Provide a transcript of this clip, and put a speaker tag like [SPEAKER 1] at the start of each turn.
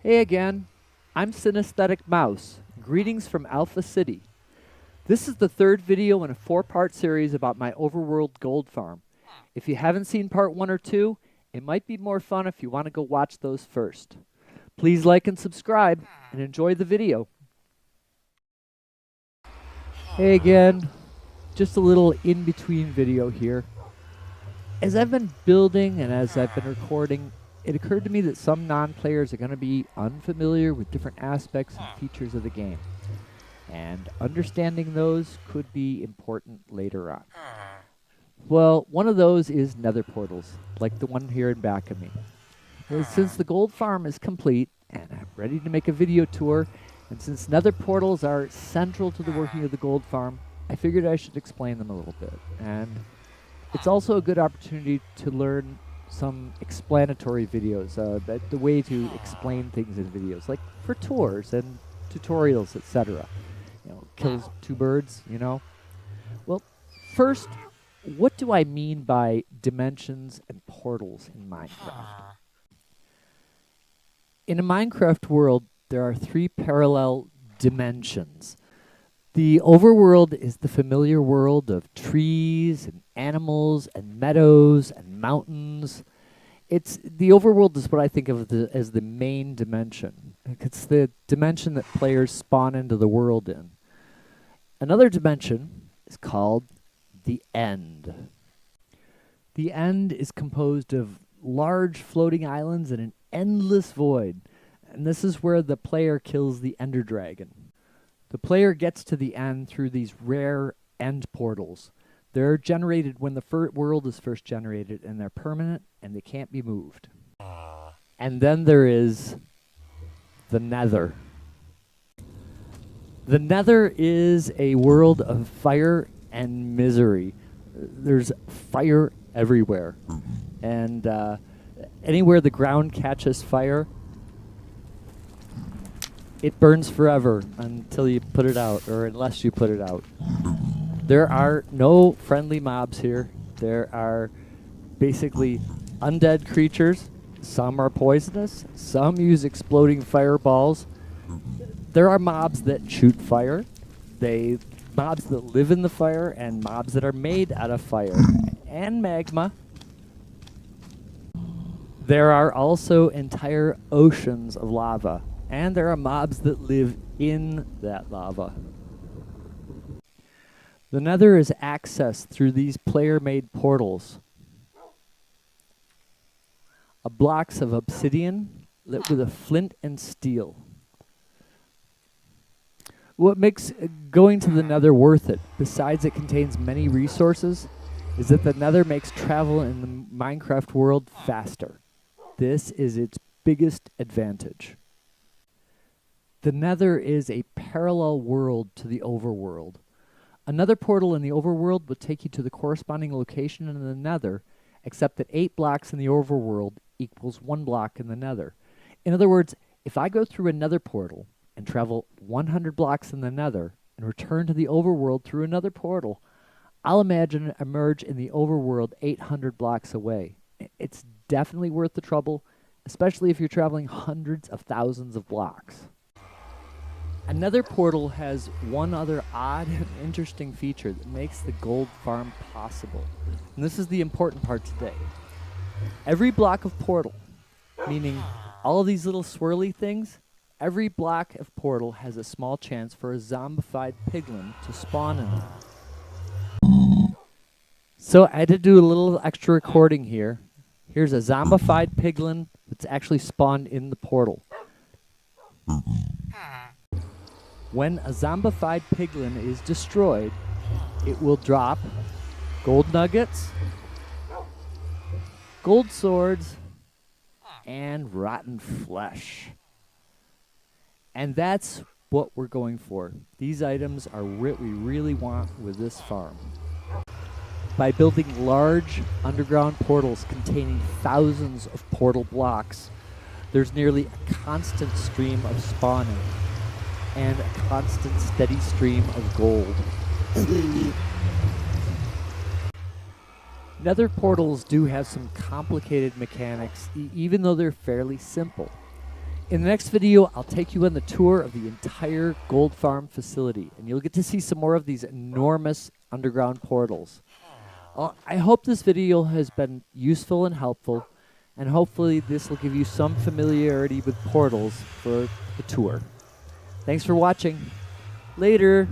[SPEAKER 1] Hey again, I'm Synesthetic Mouse. Greetings from Alpha City. This is the third video in a 4-part series about my overworld gold farm. If you haven't seen part 1 or 2, it might be more fun if you want to go watch those first. Please like and subscribe and enjoy the video. Hey again, just a little in-between video here. As I've been building and as I've been recording, it occurred to me that some non-players are going to be unfamiliar with different aspects and features of the game. And understanding those could be important later on. Well, one of those is Nether Portals, like the one here in back of me. Since the gold farm is complete and I'm ready to make a video tour, and since Nether Portals are central to the working of the gold farm, I figured I should explain them a little bit. And it's also a good opportunity to learn some explanatory videos, the way to explain things in videos, like for tours and tutorials, etc. Kills two birds, Well, first, what do I mean by dimensions and portals in Minecraft? In a Minecraft world, there are 3 parallel dimensions. The overworld is the familiar world of trees and animals and meadows and mountains. The overworld is what I think of as the main dimension. It's the dimension that players spawn into the world in. Another dimension is called the end. The end is composed of large floating islands and an endless void. And this is where the player kills the Ender Dragon. The player gets to the end through these rare end portals. They're generated when the world is first generated, and they're permanent, and they can't be moved. And then there is the Nether. The Nether is a world of fire and misery. There's fire everywhere. And anywhere the ground catches fire, it burns forever until you put it out, or unless you put it out. There are no friendly mobs here. There are basically undead creatures. Some are poisonous. Some use exploding fireballs. There are mobs that shoot fire. Mobs that live in the fire, and mobs that are made out of fire and magma. There are also entire oceans of lava. And there are mobs that live in that lava. The Nether is accessed through these player-made portals. Blocks of obsidian lit with a flint and steel. What makes going to the Nether worth it, besides it contains many resources, is that the Nether makes travel in the Minecraft world faster. This is its biggest advantage. The Nether is a parallel world to the overworld. Another portal in the overworld would take you to the corresponding location in the Nether, except that 8 blocks in the overworld equals 1 block in the Nether. In other words, if I go through another portal and travel 100 blocks in the Nether and return to the overworld through another portal, I'll imagine emerge in the overworld 800 blocks away. It's definitely worth the trouble, especially if you're traveling hundreds of thousands of blocks. Another portal has one other odd and interesting feature that makes the gold farm possible. And this is the important part today. Every block of portal, meaning all of these little swirly things, every block of portal has a small chance for a zombified piglin to spawn in them. So I had to do a little extra recording here. Here's a zombified piglin that's actually spawned in the portal. When a zombified piglin is destroyed, it will drop gold nuggets, gold swords, and rotten flesh. And that's what we're going for. These items are what we really want with this farm. By building large underground portals containing thousands of portal blocks, there's nearly a constant stream of spawning and a constant steady stream of gold. Nether portals do have some complicated mechanics, even though they're fairly simple. In the next video, I'll take you on the tour of the entire gold farm facility, and you'll get to see some more of these enormous underground portals. I hope this video has been useful and helpful, and hopefully this will give you some familiarity with portals for the tour. Thanks for watching. Later.